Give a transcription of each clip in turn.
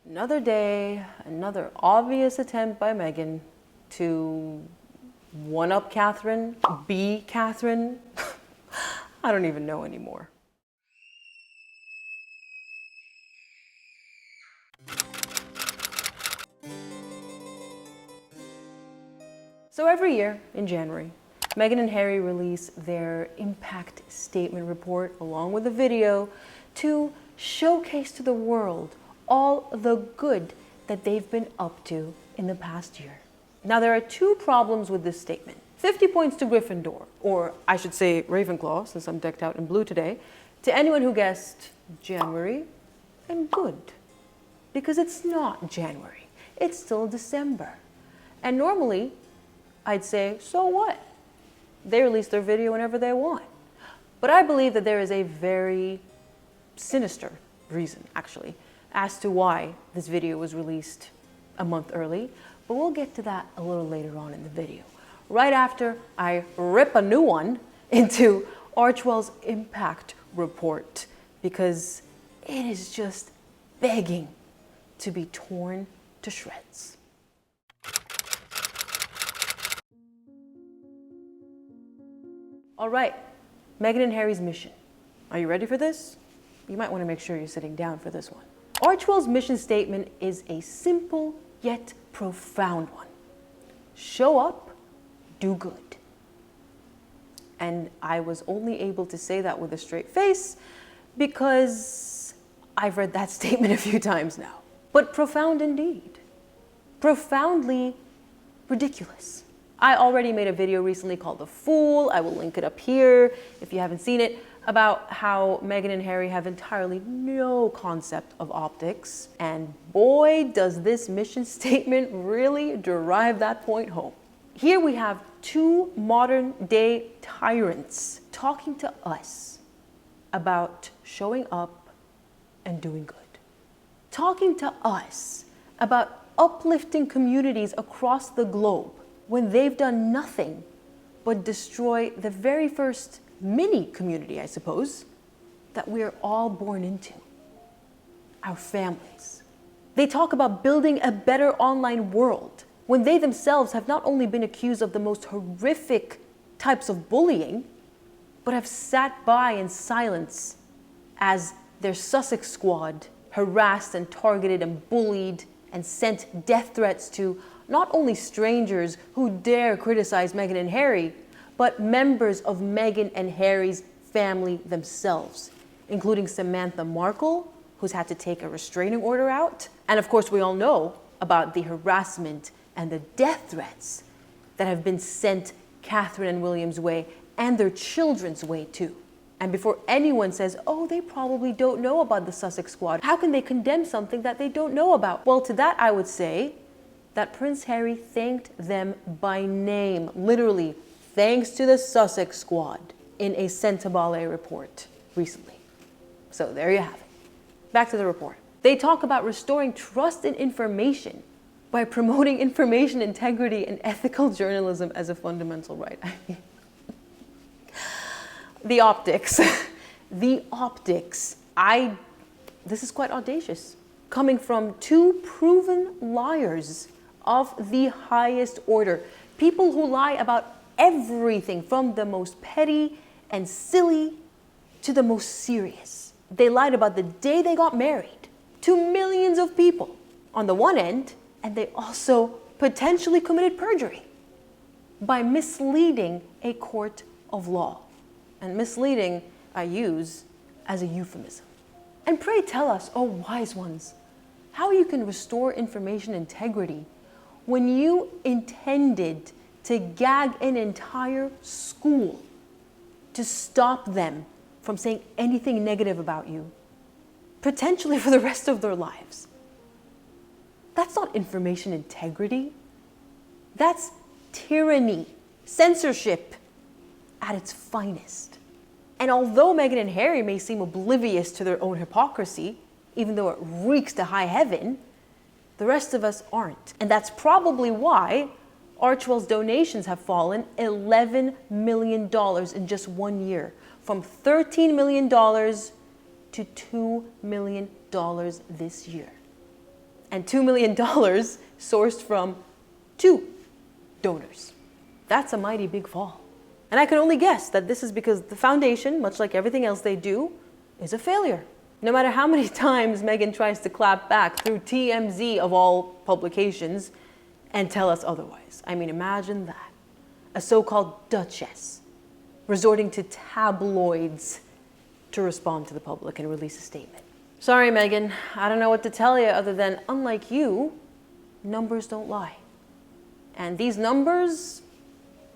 Another day, another obvious attempt by Meghan to one-up Catherine, be Catherine. I don't even know anymore. So every year in January, Meghan and Harry release their impact statement report along with a video to showcase to the world all the good that they've been up to in the past year. Now, there are two problems with this statement. 50 points to Gryffindor, or I should say Ravenclaw, since I'm decked out in blue today, to anyone who guessed January, and good. Because it's not January, it's still December. And normally, I'd say, so what? They release their video whenever they want. But I believe that there is a very sinister reason, actually, as to why this video was released a month early, but we'll get to that a little later on in the video, right after I rip a new one into Archwell's impact report, because it is just begging to be torn to shreds. All right, Meghan and Harry's mission. Are you ready for this? You might want to make sure you're sitting down for this one. Archwell's mission statement is a simple yet profound one. Show up, do good. And I was only able to say that with a straight face because I've read that statement a few times now. But profound indeed. Profoundly ridiculous. I already made a video recently called The Fool. I will link it up here if you haven't seen it, about how Meghan and Harry have entirely no concept of optics. And boy, does this mission statement really drive that point home. Here we have two modern day tyrants talking to us about showing up and doing good. Talking to us about uplifting communities across the globe when they've done nothing but destroy the very first mini community, I suppose, that we're all born into, our families. They talk about building a better online world when they themselves have not only been accused of the most horrific types of bullying, but have sat by in silence as their Sussex squad harassed and targeted and bullied and sent death threats to not only strangers who dare criticize Meghan and Harry, but members of Meghan and Harry's family themselves, including Samantha Markle, who's had to take a restraining order out. And of course, we all know about the harassment and the death threats that have been sent Catherine and William's way and their children's way too. And before anyone says, oh, they probably don't know about the Sussex squad, how can they condemn something that they don't know about? Well, to that I would say that Prince Harry thanked them by name, literally, thanks to the Sussex squad, in a Sentabale report recently. So there you have it. Back to the report. They talk about restoring trust in information by promoting information integrity and ethical journalism as a fundamental right. I mean, the optics. The optics. This is quite audacious. Coming from two proven liars of the highest order. People who lie about everything from the most petty and silly to the most serious. They lied about the day they got married to millions of people on the one end, and they also potentially committed perjury by misleading a court of law. And misleading I use as a euphemism. And pray tell us, oh wise ones, how you can restore information integrity when you intended to gag an entire school to stop them from saying anything negative about you, potentially for the rest of their lives. That's not information integrity. That's tyranny, censorship at its finest. And although Meghan and Harry may seem oblivious to their own hypocrisy, even though it reeks to high heaven, the rest of us aren't. And that's probably why Archwell's donations have fallen $11 million in just 1 year, from $13 million to $2 million this year. and $2 million sourced from 2 donors. That's a mighty big fall. And I can only guess that this is because the foundation, much like everything else they do, is a failure. No matter how many times Meghan tries to clap back through TMZ of all publications and tell us otherwise. I mean, imagine that. A so-called duchess resorting to tabloids to respond to the public and release a statement. Sorry, Meghan, I don't know what to tell you other than, unlike you, numbers don't lie. And these numbers,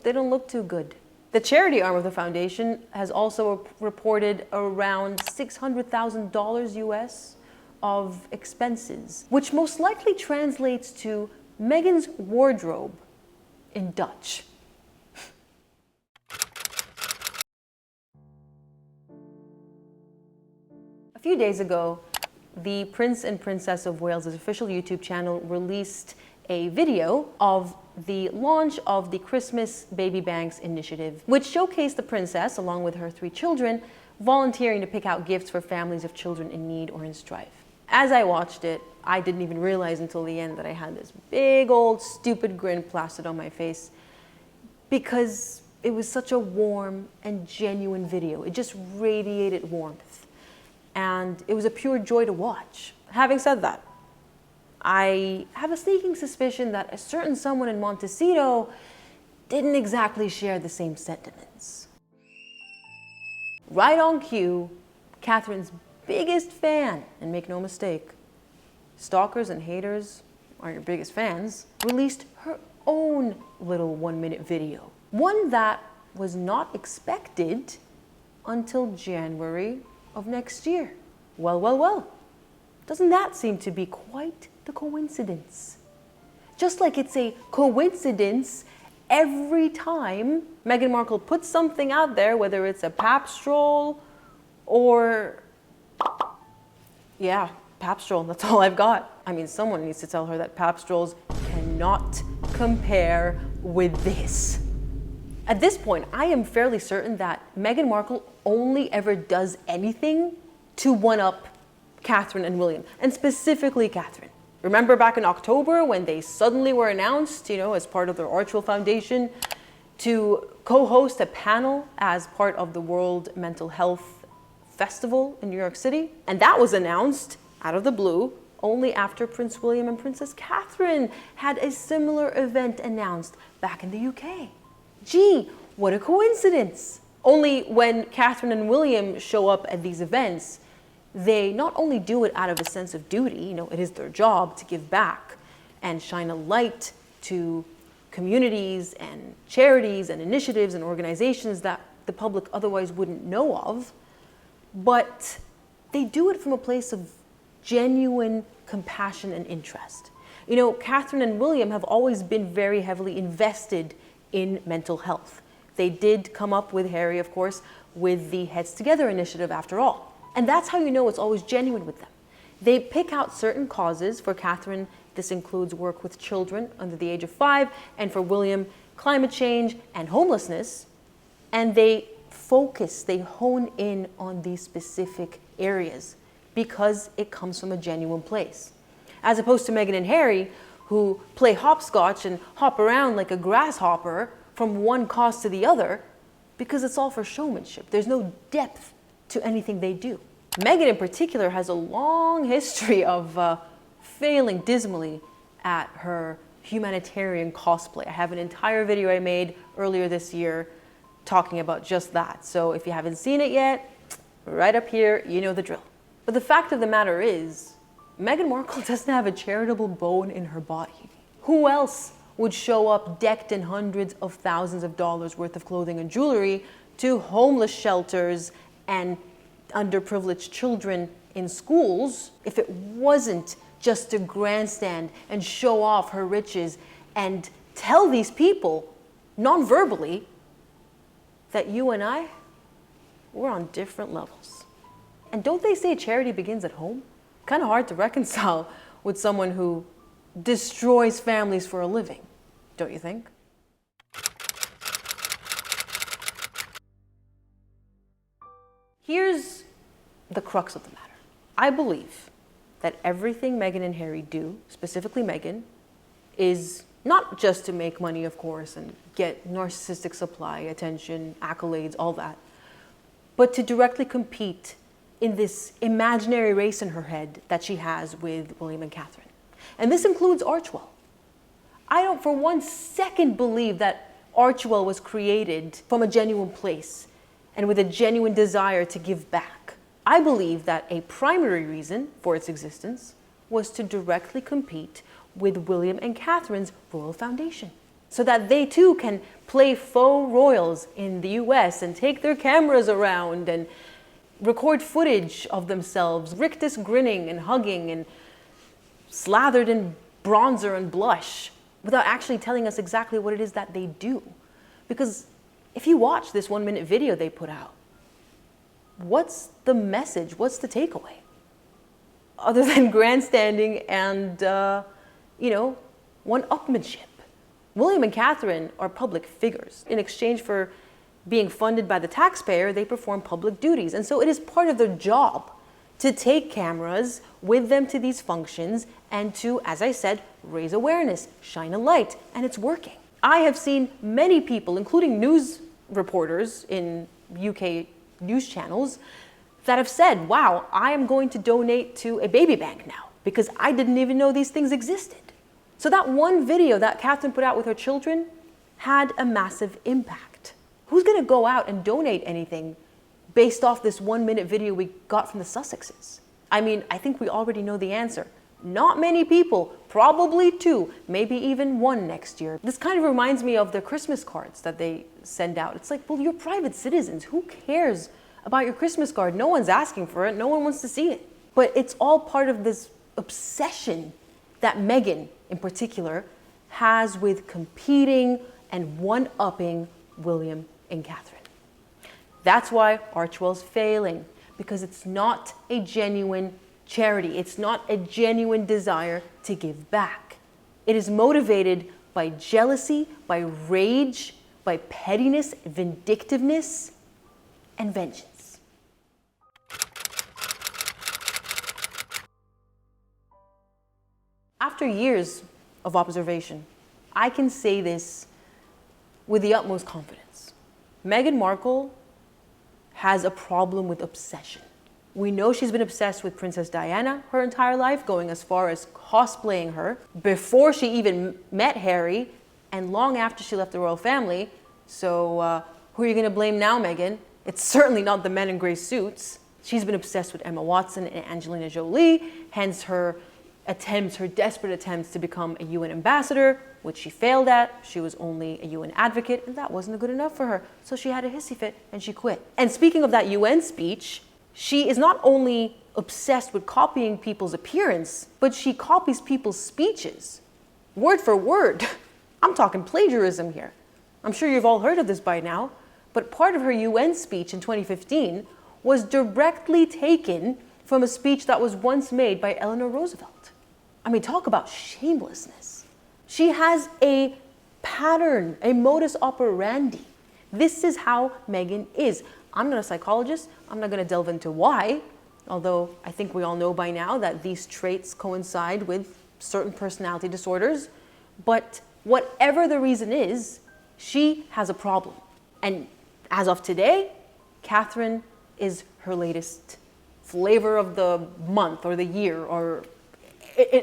they don't look too good. The charity arm of the foundation has also reported around $600,000 US of expenses, which most likely translates to Meghan's wardrobe in Dutch. A few days ago, the Prince and Princess of Wales' official YouTube channel released a video of the launch of the Christmas Baby Banks initiative, which showcased the princess, along with her 3 children, volunteering to pick out gifts for families of children in need or in strife. As I watched it, I didn't even realize until the end that I had this big old stupid grin plastered on my face, because it was such a warm and genuine video. It just radiated warmth, and it was a pure joy to watch. Having said that, I have a sneaking suspicion that a certain someone in Montecito didn't exactly share the same sentiments. Right on cue, Catherine's biggest fan, and make no mistake, stalkers and haters are your biggest fans, released her own little 1-minute video. One that was not expected until January of next year. Well, well, well. Doesn't that seem to be quite the coincidence? Just like it's a coincidence every time Meghan Markle puts something out there, whether it's a pap stroll or, yeah, pap stroll, that's all I've got. I mean, someone needs to tell her that pap strolls cannot compare with this. At this point, I am fairly certain that Meghan Markle only ever does anything to one-up Catherine and William, and specifically Catherine. Remember back in October when they suddenly were announced, as part of their Archwell Foundation, to co-host a panel as part of the World Mental Health Festival in New York City? And that was announced out of the blue only after Prince William and Princess Catherine had a similar event announced back in the UK. Gee, what a coincidence. Only when Catherine and William show up at these events, they not only do it out of a sense of duty, it is their job to give back and shine a light to communities and charities and initiatives and organizations that the public otherwise wouldn't know of, but they do it from a place of genuine compassion and interest. Catherine and William have always been very heavily invested in mental health. They did come up with Harry, of course, with the Heads Together initiative after all. And that's how you know it's always genuine with them. They pick out certain causes. For Catherine, this includes work with children under the age of 5, and for William, climate change and homelessness. And they focus, they hone in on these specific areas because it comes from a genuine place. As opposed to Meghan and Harry, who play hopscotch and hop around like a grasshopper from one cause to the other because it's all for showmanship. There's no depth to anything they do. Meghan in particular has a long history of failing dismally at her humanitarian cosplay. I have an entire video I made earlier this year talking about just that. So if you haven't seen it yet, right up here, you know the drill. But the fact of the matter is, Meghan Markle doesn't have a charitable bone in her body. Who else would show up decked in hundreds of thousands of dollars worth of clothing and jewelry to homeless shelters and underprivileged children in schools if it wasn't just to grandstand and show off her riches and tell these people, non-verbally, that you and I, we're on different levels. And don't they say charity begins at home? Kind of hard to reconcile with someone who destroys families for a living, don't you think? Here's the crux of the matter. I believe that everything Meghan and Harry do, specifically Meghan, is not just to make money, of course, and get narcissistic supply, attention, accolades, all that, but to directly compete in this imaginary race in her head that she has with William and Catherine. And this includes Archwell. I don't for one second believe that Archwell was created from a genuine place and with a genuine desire to give back. I believe that a primary reason for its existence was to directly compete with William and Catherine's royal foundation, so that they too can play faux royals in the US and take their cameras around and record footage of themselves, rictus grinning and hugging and slathered in bronzer and blush, without actually telling us exactly what it is that they do. Because if you watch this 1-minute video they put out, what's the message? What's the takeaway? Other than grandstanding and, one-upmanship. William and Catherine are public figures. In exchange for being funded by the taxpayer, they perform public duties. And so it is part of their job to take cameras with them to these functions and to, as I said, raise awareness, shine a light, and it's working. I have seen many people, including news reporters in UK news channels, that have said, wow, I am going to donate to a baby bank now because I didn't even know these things existed. So that one video that Catherine put out with her children had a massive impact. Who's going to go out and donate anything based off this 1-minute video we got from the Sussexes? I mean, I think we already know the answer. Not many people, probably 2, maybe even 1 next year. This kind of reminds me of the Christmas cards that they send out. It's like, well, you're private citizens. Who cares about your Christmas card? No one's asking for it. No one wants to see it. But it's all part of this obsession that Meghan, in particular, has with competing and one-upping William and Catherine. That's why Archwell's failing, because it's not a genuine charity. It's not a genuine desire to give back. It is motivated by jealousy, by rage, by pettiness, vindictiveness, and vengeance. After years of observation, I can say this with the utmost confidence. Meghan Markle has a problem with obsession. We know she's been obsessed with Princess Diana her entire life, going as far as cosplaying her before she even met Harry and long after she left the royal family. So who are you going to blame now, Meghan? It's certainly not the men in gray suits. She's been obsessed with Emma Watson and Angelina Jolie, hence her desperate attempts to become a UN ambassador, which she failed at. She was only a UN advocate, and that wasn't good enough for her. So she had a hissy fit and she quit. And speaking of that UN speech, she is not only obsessed with copying people's appearance, but she copies people's speeches, word for word. I'm talking plagiarism here. I'm sure you've all heard of this by now, but part of her UN speech in 2015 was directly taken from a speech that was once made by Eleanor Roosevelt. I mean, talk about shamelessness. She has a pattern, a modus operandi. This is how Meghan is. I'm not a psychologist. I'm not going to delve into why, although I think we all know by now that these traits coincide with certain personality disorders. But whatever the reason is, she has a problem. And as of today, Catherine is her latest flavor of the month or the year or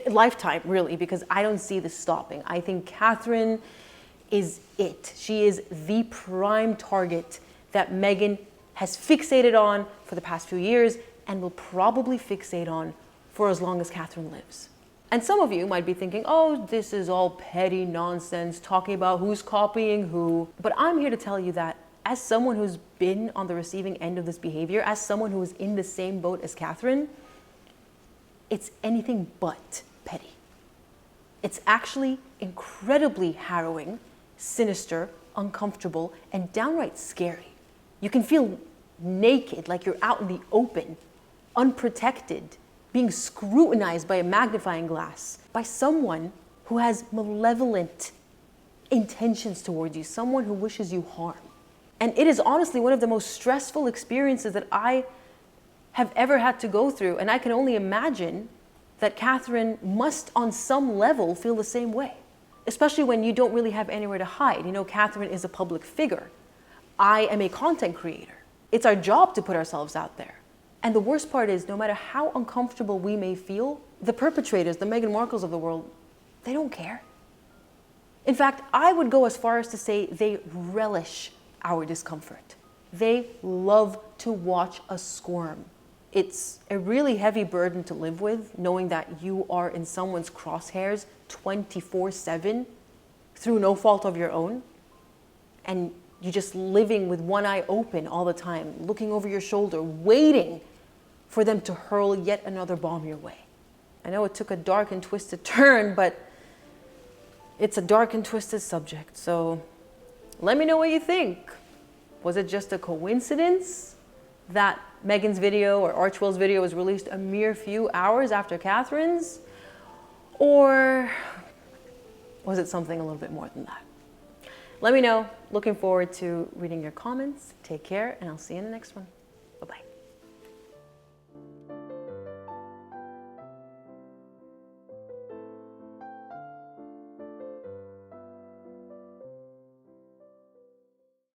lifetime, really, because I don't see this stopping. I think Catherine is it. She is the prime target that Meghan has fixated on for the past few years and will probably fixate on for as long as Catherine lives. And some of you might be thinking, oh, this is all petty nonsense, talking about who's copying who. But I'm here to tell you that as someone who's been on the receiving end of this behavior, as someone who is in the same boat as Catherine, it's anything but petty. It's actually incredibly harrowing, sinister, uncomfortable, and downright scary. You can feel naked, like you're out in the open, unprotected, being scrutinized by a magnifying glass, by someone who has malevolent intentions towards you, someone who wishes you harm. And it is honestly one of the most stressful experiences that I have ever had to go through. And I can only imagine that Catherine must on some level feel the same way, especially when you don't really have anywhere to hide. You know, Catherine is a public figure. I am a content creator. It's our job to put ourselves out there. And the worst part is, no matter how uncomfortable we may feel, the perpetrators, the Meghan Markles of the world, they don't care. In fact, I would go as far as to say they relish our discomfort. They love to watch us squirm. It's a really heavy burden to live with, knowing that you are in someone's crosshairs 24/7 through no fault of your own. And you're just living with one eye open all the time, looking over your shoulder, waiting for them to hurl yet another bomb your way. I know it took a dark and twisted turn, but it's a dark and twisted subject. So let me know what you think. Was it just a coincidence that Meghan's video or Archwell's video was released a mere few hours after Catherine's? Or was it something a little bit more than that? Let me know. Looking forward to reading your comments. Take care, and I'll see you in the next one. Bye-bye.